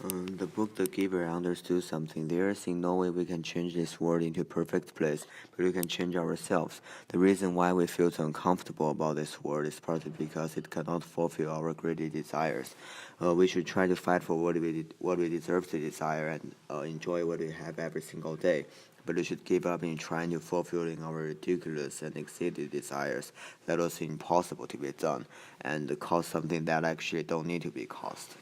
The book The Giver understood something. There is in no way we can change this world into a perfect place, but we can change ourselves. The reason why we feel so uncomfortable about this world is partly because it cannot fulfill our greedy desires. We should try to fight for what we deserve to desire and enjoy what we have every single day. But we should give up in trying to fulfilling our ridiculous and exceeded desires that was impossible to be done, and cause something that actually don't need to be caused.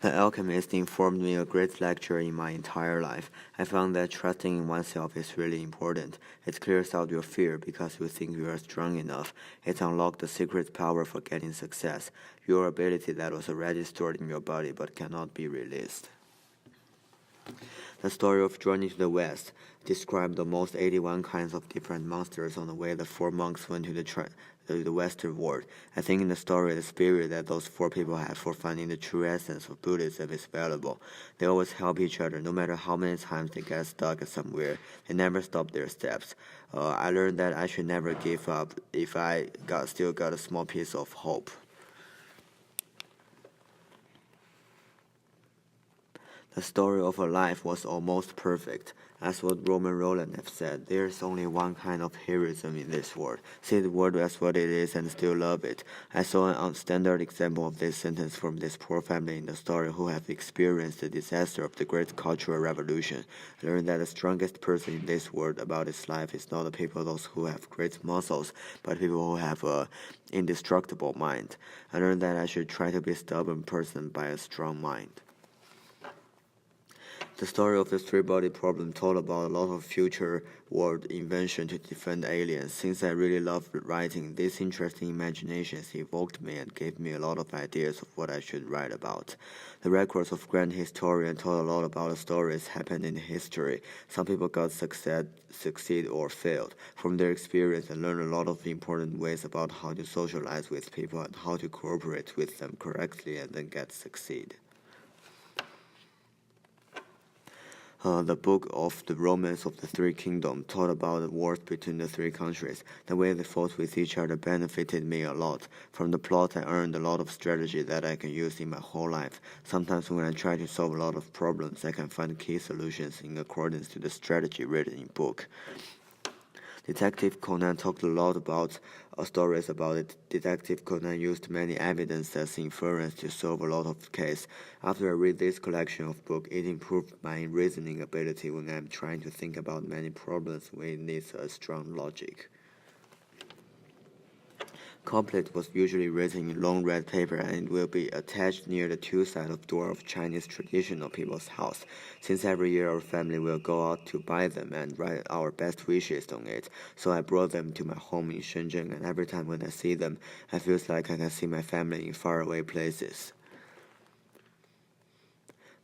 The Alchemist informed me a great lecture in my entire life. I found that trusting in oneself is really important. It clears out your fear because you think you are strong enough. It unlocks the secret power for getting success, your ability that was already stored in your body but cannot be released. The story of Journey to the West described the most 81 kinds of different monsters on the way the four monks went to the Western world. I think in the story, the spirit that those four people have for finding the true essence of Buddhism is valuable. They always help each other, no matter how many times they get stuck somewhere. They never stop their steps. I learned that I should never give up if I still got a small piece of hope. The story of her life was almost perfect. As what Roman Roland have said, there is only one kind of heroism in this world. See the world as what it is and still love it. I saw an standard example of this sentence from this poor family in the story who have experienced the disaster of the Great Cultural Revolution. I learned that the strongest person in this world about his life is not the people those who have great muscles, but people who have a indestructible mind. I learned that I should try to be a stubborn person by a strong mind. The story of the three-body problem told about a lot of future world invention to defend aliens. Since I really loved writing, these interesting imaginations evoked me and gave me a lot of ideas of what I should write about. The records of grand historian told a lot about the stories happened in history. Some people got succeed or failed. From their experience, I learned a lot of important ways about how to socialize with people and how to cooperate with them correctly and then succeed. The book of the Romance of the Three Kingdoms taught about the wars between the three countries. The way they fought with each other benefited me a lot. From the plot, I earned a lot of strategy that I can use in my whole life. Sometimes when I try to solve a lot of problems, I can find key solutions in accordance to the strategy written in book. Detective Conan talked a lot about stories about it. Detective Conan used many evidence as inference to solve a lot of cases. After I read this collection of books, it improved my reasoning ability when I'm trying to think about many problems where it needs a strong logic. Couplet was usually written in long red paper and will be attached near the two sides of door of Chinese traditional people's house. Since every year our family will go out to buy them and write our best wishes on it, so I brought them to my home in Shenzhen, and every time when I see them, I feel like I can see my family in faraway places.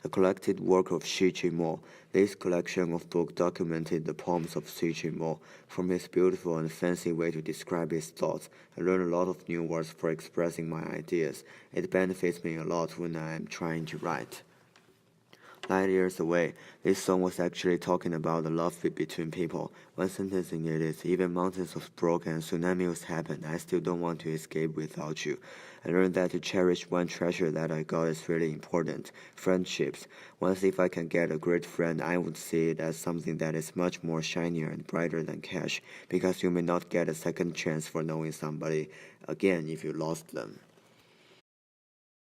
The collected work of Shi Qingmo. This collection of books documented the poems of Shi Qingmo. From his beautiful and fancy way to describe his thoughts, I learned a lot of new words for expressing my ideas. It benefits me a lot when I am trying to write. Light years away, this song was actually talking about the love between people. One sentence in it is, even mountains have broken and tsunamis happen, I still don't want to escape without you. I learned that to cherish one treasure that I got is really important. Friendships. Once if I can get a great friend, I would see it as something that is much more shinier and brighter than cash, because you may not get a second chance for knowing somebody again if you lost them.